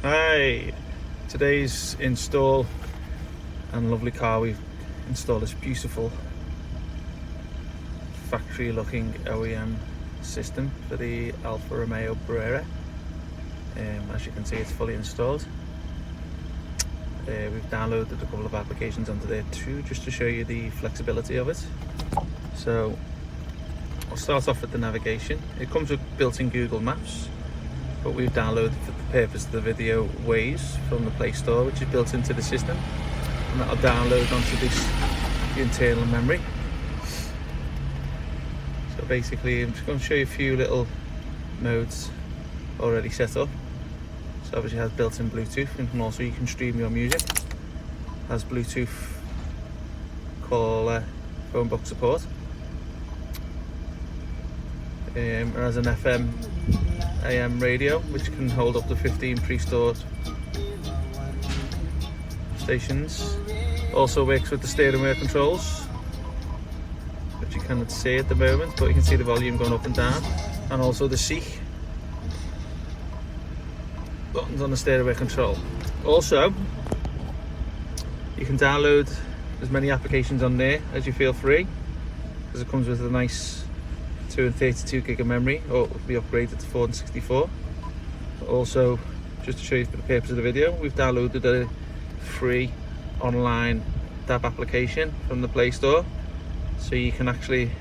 Hi, today's install and lovely car. We've installed this beautiful factory looking OEM system for the Alfa Romeo Brera. As you can see, it's fully installed. We've downloaded a couple of applications onto there too, just to show you the flexibility of it. So I'll start off with the navigation. It comes with built-in Google Maps, but we've downloaded for the purpose of the video Waze from the Play Store, which is built into the system, and that'll download onto the internal memory. So basically I'm just going to show you a few little modes already set up. So obviously it has built-in Bluetooth, and also you can stream your music. It has Bluetooth call phone book support. It has an FM AM radio, which can hold up to 15 pre-stored stations. Also works with the steering wheel controls, which you cannot see at the moment, but you can see the volume going up and down, and also the seat buttons on the steering wheel control. Also, you can download as many applications on there as you feel free, because it comes with a nice 232 gig of memory, or it will be upgraded to 464. Also, just to show you for the purpose of the video, we've downloaded a free online DAB application from the Play Store, so you can actually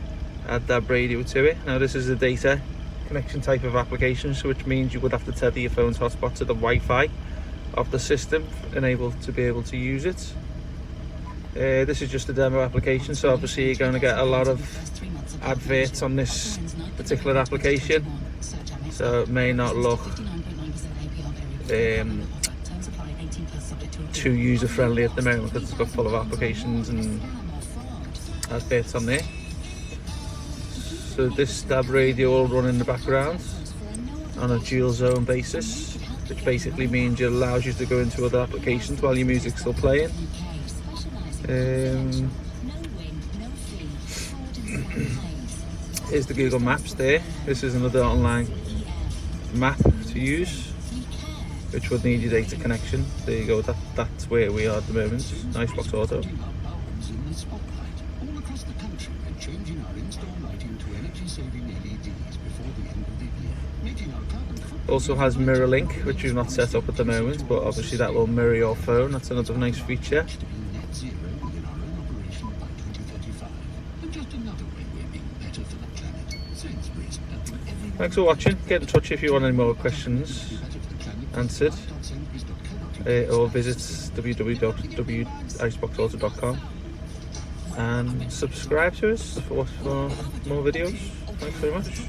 add DAB radio to it. Now this is a data connection type of application, so which means you would have to tether your phone's hotspot to the Wi-Fi of the system and able to use it. This is just a demo application, so obviously you're going to get a lot of adverts on this particular application, so it may not look too user friendly at the moment, because it's got full of applications and adverts on there. So this DAB radio will run in the background on a dual zone basis, which basically means it allows you to go into other applications while your music's still playing. Here's the Google Maps there. This is another online map to use, which would need your data connection. There you go, that's where we are at the moment, Aliexpress Auto. Also has mirror link, which we've not set up at the moment, but obviously that will mirror your phone. That's another nice feature. Thanks for watching. Get in touch if you want any more questions answered, or visit www.aliexpressauto.com and subscribe to us for more videos. Thanks very much.